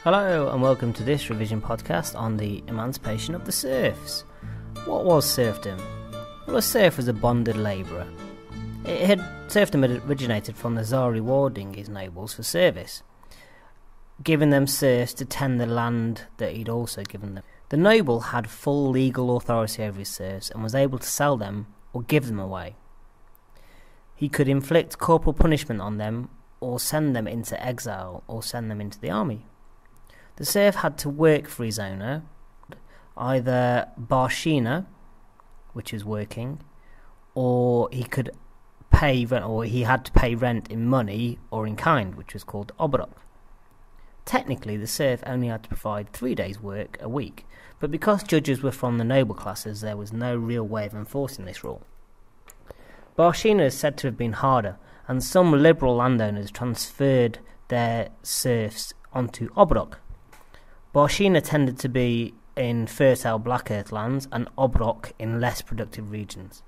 Hello and welcome to this revision podcast on the Emancipation of the Serfs. What was serfdom? Well, a serf was a bonded labourer. Serfdom had originated from the Tsar rewarding his nobles for service, giving them serfs to tend the land that he'd also given them. The noble had full legal authority over his serfs and was able to sell them or give them away. He could inflict corporal punishment on them or send them into exile or send them into the army. The serf had to work for his owner, either barshina, which is working, or he could pay rent, or he had to pay rent in money or in kind, which was called obrok. Technically, the serf only had to provide 3 days' work a week, but because judges were from the noble classes, there was no real way of enforcing this rule. Barshina is said to have been harder, and some liberal landowners transferred their serfs onto obrok. Barshina tended to be in fertile black earth lands and obrok in less productive regions.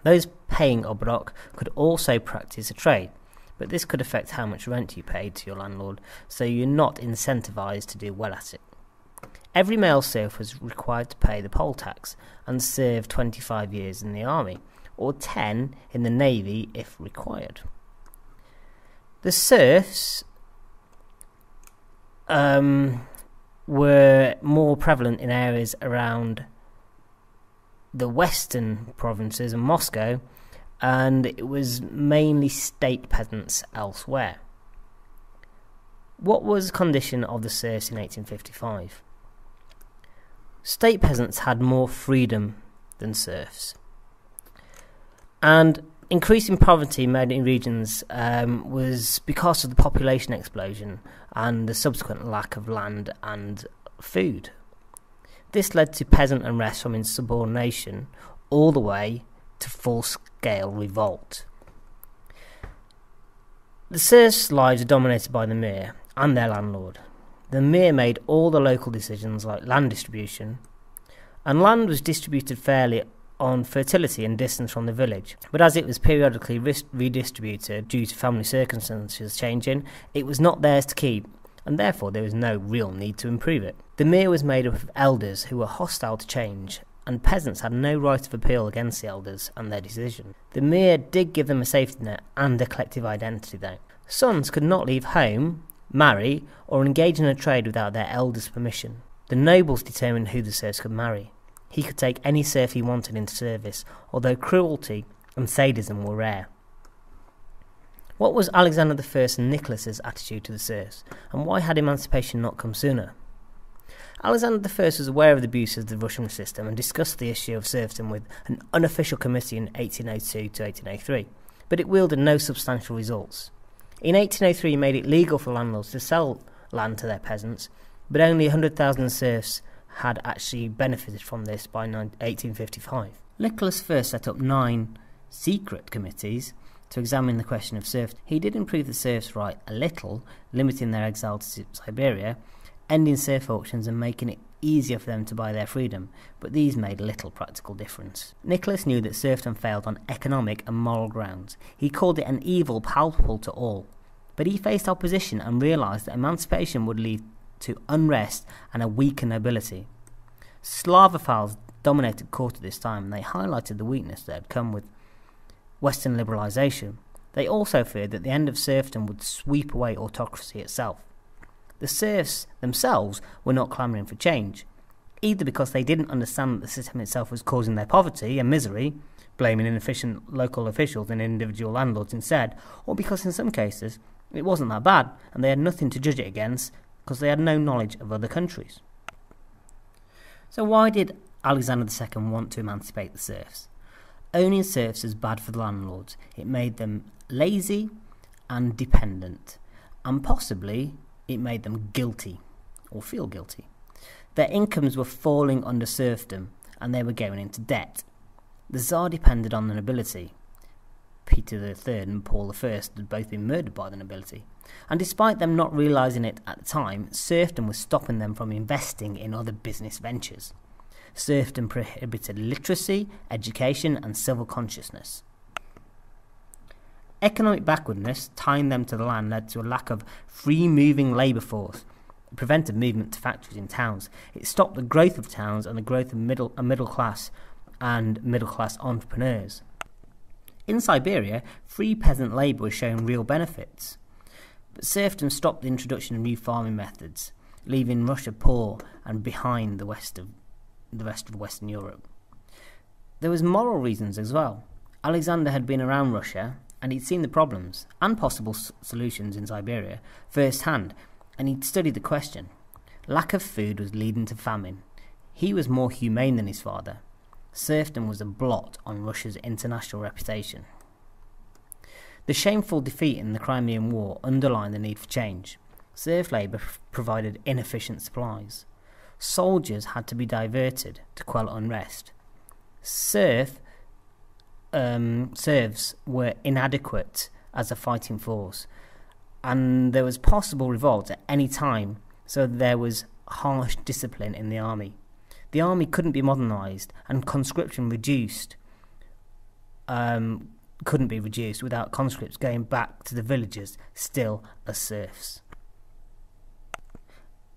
Those paying obrok could also practice a trade, but this could affect how much rent you paid to your landlord, so you're not incentivised to do well at it. Every male serf was required to pay the poll tax and serve 25 years in the army, or 10 in the navy if required. The serfs were more prevalent in areas around the western provinces and Moscow, and it was mainly state peasants elsewhere. What was the condition of the serfs in 1855? State peasants had more freedom than serfs, and increasing poverty in many regions was because of the population explosion and the subsequent lack of land and food. This led to peasant unrest from insubordination all the way to full-scale revolt. The serfs' lives are dominated by the mir and their landlord. The mir made all the local decisions like land distribution, and land was distributed fairly on fertility and distance from the village, but as it was periodically redistributed due to family circumstances changing, it was not theirs to keep, and therefore there was no real need to improve it. The mir was made up of elders who were hostile to change, and peasants had no right of appeal against the elders and their decision. The mir did give them a safety net and a collective identity though. Sons could not leave home, marry, or engage in a trade without their elders' permission. The nobles determined who the serfs could marry. He could take any serf he wanted into service, although cruelty and sadism were rare. What was Alexander I and Nicholas's attitude to the serfs, and why had emancipation not come sooner? Alexander I was aware of the abuses of the Russian system and discussed the issue of serfdom with an unofficial committee in 1802 to 1803, but it wielded no substantial results. In 1803 he made it legal for landlords to sell land to their peasants, but only 100,000 serfs had actually benefited from this by 1855. Nicholas I set up 9 secret committees to examine the question of serfdom. He did improve the serfs' right a little, limiting their exile to Siberia, ending serf auctions and making it easier for them to buy their freedom, but these made little practical difference. Nicholas knew that serfdom failed on economic and moral grounds. He called it an evil palpable to all, but he faced opposition and realised that emancipation would lead to unrest and a weaker nobility. Slavophiles dominated court at this time, and they highlighted the weakness that had come with Western liberalisation. They also feared that the end of serfdom would sweep away autocracy itself. The serfs themselves were not clamouring for change, either because they didn't understand that the system itself was causing their poverty and misery, blaming inefficient local officials and individual landlords instead, or because in some cases it wasn't that bad and they had nothing to judge it against because they had no knowledge of other countries. So why did Alexander II want to emancipate the serfs? Owning serfs was bad for the landlords. It made them lazy and dependent, and possibly it made them guilty, or feel guilty. Their incomes were falling under serfdom, and they were going into debt. The Tsar depended on the nobility. Peter III and Paul I had both been murdered by the nobility, and despite them not realising it at the time, serfdom was stopping them from investing in other business ventures. Serfdom prohibited literacy, education and civil consciousness. Economic backwardness, tying them to the land, led to a lack of free-moving labour force, prevented movement to factories in towns. It stopped the growth of towns and the growth of middle class entrepreneurs. In Siberia, free peasant labour was showing real benefits. But serfdom stopped the introduction of new farming methods, leaving Russia poor and behind the rest of Western Europe. There was moral reasons as well. Alexander had been around Russia, and he'd seen the problems and possible solutions in Siberia firsthand, and he'd studied the question. Lack of food was leading to famine. He was more humane than his father. Serfdom was a blot on Russia's international reputation. The shameful defeat in the Crimean War underlined the need for change. Serf labour provided inefficient supplies. Soldiers had to be diverted to quell unrest. Serfs were inadequate as a fighting force, and there was possible revolt at any time, so there was harsh discipline in the army. The army couldn't be modernised, and conscription couldn't be reduced without conscripts going back to the villages still as serfs.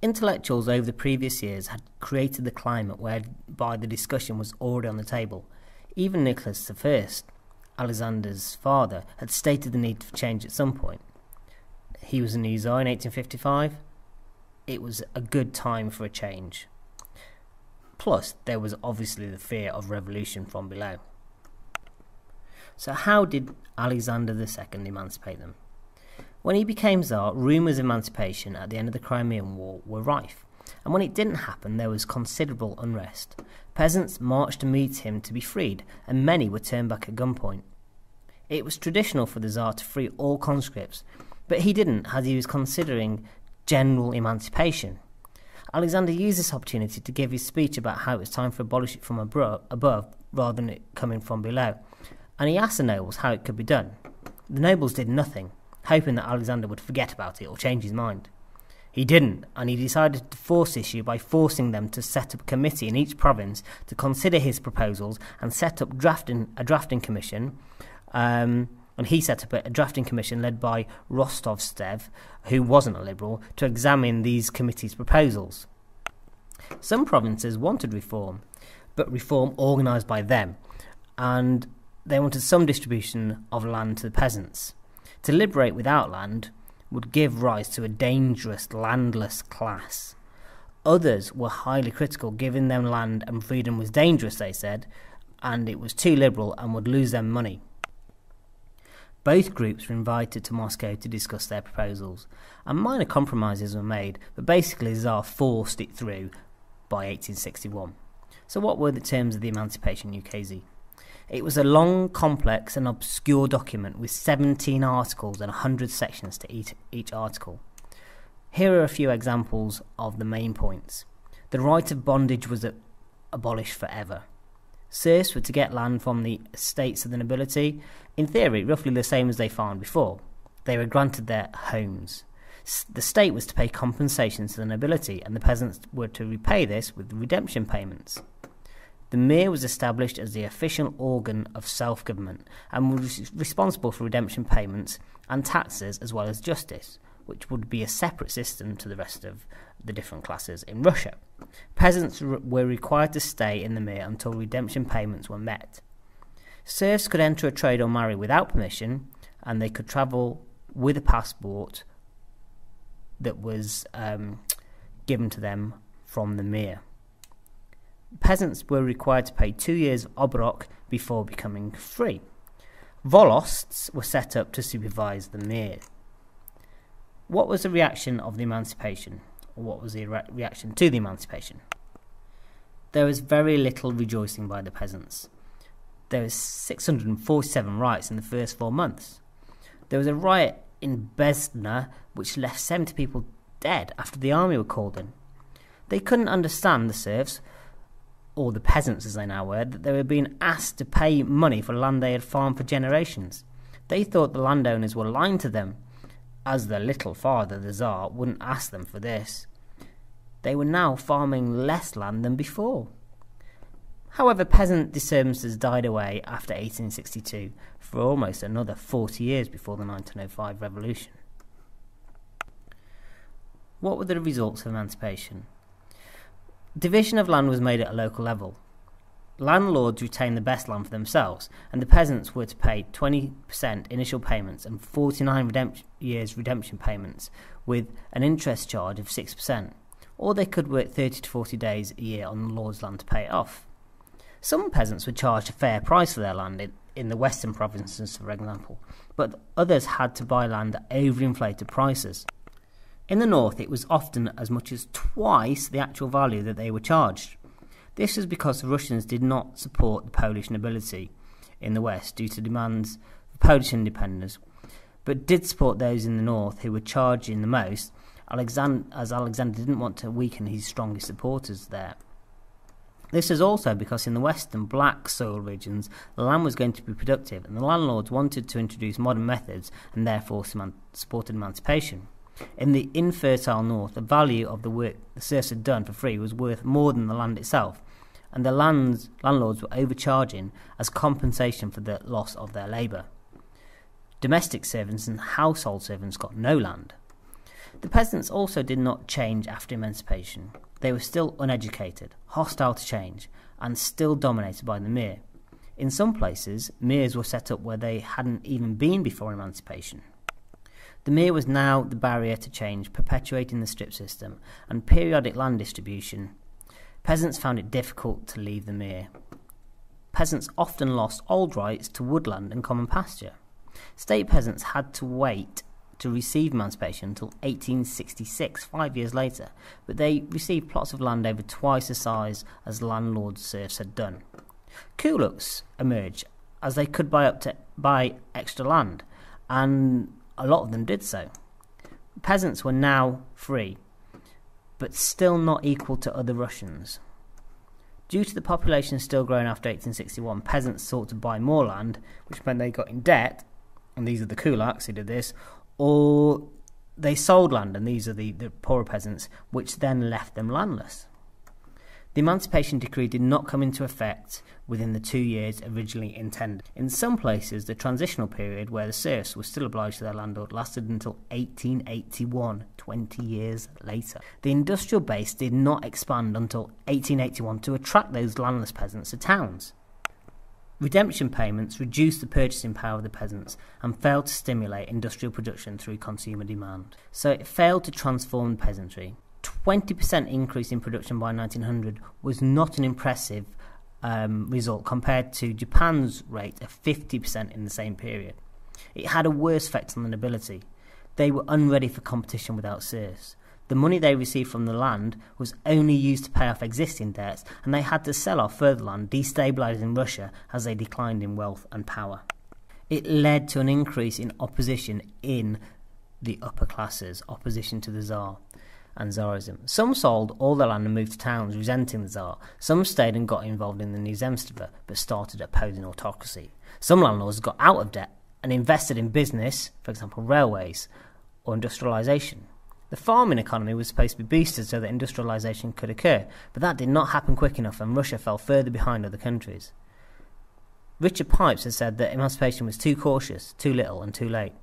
Intellectuals over the previous years had created the climate whereby the discussion was already on the table. Even Nicholas I, Alexander's father, had stated the need for change at some point. He was a new Tsar in 1855. It was a good time for a change. Plus, there was obviously the fear of revolution from below. So how did Alexander II emancipate them? When he became Tsar, rumours of emancipation at the end of the Crimean War were rife, and when it didn't happen there was considerable unrest. Peasants marched to meet him to be freed, and many were turned back at gunpoint. It was traditional for the Tsar to free all conscripts, but he didn't, as he was considering general emancipation. Alexander used this opportunity to give his speech about how it was time to abolish it from above rather than it coming from below, and he asked the nobles how it could be done. The nobles did nothing, hoping that Alexander would forget about it or change his mind. He didn't, and he decided to force the issue by forcing them to set up a committee in each province to consider his proposals and set up a drafting commission. And he set up a drafting commission led by Rostovtsev, who wasn't a liberal, to examine these committees' proposals. Some provinces wanted reform, but reform organised by them, and they wanted some distribution of land to the peasants. To liberate without land would give rise to a dangerous landless class. Others were highly critical, giving them land and freedom was dangerous, they said, and it was too liberal and would lose them money. Both groups were invited to Moscow to discuss their proposals, and minor compromises were made, but basically the Tsar forced it through by 1861. So what were the terms of the Emancipation Ukase? It was a long, complex and obscure document with 17 articles and 100 sections to each article. Here are a few examples of the main points. The right of bondage was abolished forever. Serfs were to get land from the estates of the nobility, in theory roughly the same as they farmed before. They were granted their homes. The state was to pay compensation to the nobility, and the peasants were to repay this with redemption payments. The Mir was established as the official organ of self-government and was responsible for redemption payments and taxes as well as justice, which would be a separate system to the rest of the different classes in Russia. Peasants were required to stay in the Mir until redemption payments were met. Serfs could enter a trade or marry without permission, and they could travel with a passport that was given to them from the Mir. Peasants were required to pay 2 years of obrok before becoming free. Volosts were set up to supervise the Mir. What was the reaction of the emancipation? Or what was the reaction to the emancipation? There was very little rejoicing by the peasants. There was 647 riots in the first 4 months. There was a riot in Besna which left 70 people dead after the army were called in. They couldn't understand, the serfs, or the peasants as they now were, that they were being asked to pay money for land they had farmed for generations. They thought the landowners were lying to them, as their little father, the Tsar, wouldn't ask them for this. They were now farming less land than before. However, peasant disturbances died away after 1862 for almost another 40 years before the 1905 revolution. What were the results of emancipation? Division of land was made at a local level. Landlords retained the best land for themselves, and the peasants were to pay 20% initial payments and 49 years redemption payments with an interest charge of 6%, or they could work 30 to 40 days a year on the lord's land to pay it off. Some peasants were charged a fair price for their land in the western provinces, for example, but others had to buy land at overinflated prices. In the north, it was often as much as twice the actual value that they were charged. This was because the Russians did not support the Polish nobility in the west due to demands for Polish independence, but did support those in the north who were charging the most, as Alexander didn't want to weaken his strongest supporters there. This is also because in the western black soil regions, the land was going to be productive, and the landlords wanted to introduce modern methods and therefore supported emancipation. In the infertile north, the value of the work the serfs had done for free was worth more than the land itself, and the landlords were overcharging as compensation for the loss of their labour. Domestic servants and household servants got no land. The peasants also did not change after emancipation. They were still uneducated, hostile to change, and still dominated by the mir. In some places, mirs were set up where they hadn't even been before emancipation. The mir was now the barrier to change, perpetuating the strip system and periodic land distribution. Peasants found it difficult to leave the mir. Peasants often lost old rights to woodland and common pasture. State peasants had to wait to receive emancipation until 1866, 5 years later, but they received plots of land over twice the size as landlord serfs had done. Kulaks emerged as they could buy extra land, and a lot of them did so. Peasants were now free, but still not equal to other Russians. Due to the population still growing after 1861, peasants sought to buy more land, which meant they got in debt, and these are the kulaks who did this, or they sold land, and these are the poorer peasants, which then left them landless. The Emancipation Decree did not come into effect within the 2 years originally intended. In some places, the transitional period where the serfs were still obliged to their landlord lasted until 1881, 20 years later. The industrial base did not expand until 1881 to attract those landless peasants to towns. Redemption payments reduced the purchasing power of the peasants and failed to stimulate industrial production through consumer demand. So it failed to transform the peasantry. 20% increase in production by 1900 was not an impressive result compared to Japan's rate of 50% in the same period. It had a worse effect on the nobility. They were unready for competition without serfs. The money they received from the land was only used to pay off existing debts, and they had to sell off further land, destabilising Russia as they declined in wealth and power. It led to an increase in opposition in the upper classes, opposition to the Tsar and Tsarism. Some sold all their land and moved to towns, resenting the Tsar. Some stayed and got involved in the new Zemstva, but started opposing autocracy. Some landlords got out of debt and invested in business, for example railways or industrialisation. The farming economy was supposed to be boosted so that industrialisation could occur, but that did not happen quick enough, and Russia fell further behind other countries. Richard Pipes has said that emancipation was too cautious, too little and too late.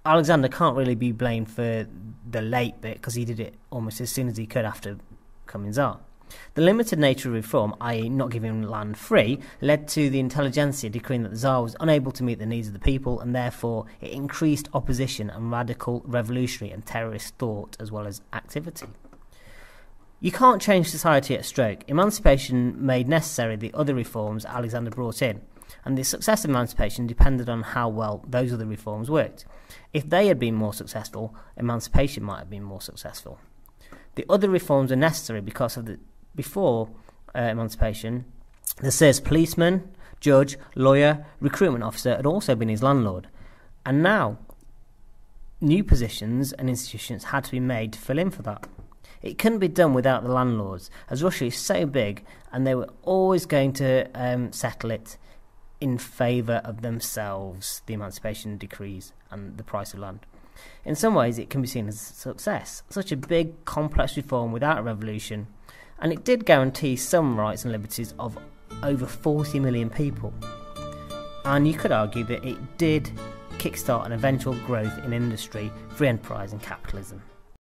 Alexander can't really be blamed for the late bit because he did it almost as soon as he could after becoming Tsar. The limited nature of reform, i.e. not giving land free, led to the intelligentsia decreeing that the Tsar was unable to meet the needs of the people, and therefore it increased opposition and radical revolutionary and terrorist thought as well as activity. You can't change society at a stroke. Emancipation made necessary the other reforms Alexander brought in, and the success of emancipation depended on how well those other reforms worked. If they had been more successful, emancipation might have been more successful. The other reforms are necessary because of before emancipation, the Serf's policeman, judge, lawyer, recruitment officer had also been his landlord. And now, new positions and institutions had to be made to fill in for that. It couldn't be done without the landlords, as Russia is so big and they were always going to settle it in favour of themselves, the emancipation decrees and the price of land. In some ways it can be seen as a success. Such a big, complex reform without a revolution, and it did guarantee some rights and liberties of over 40 million people. And you could argue that it did kickstart an eventual growth in industry, free enterprise and capitalism.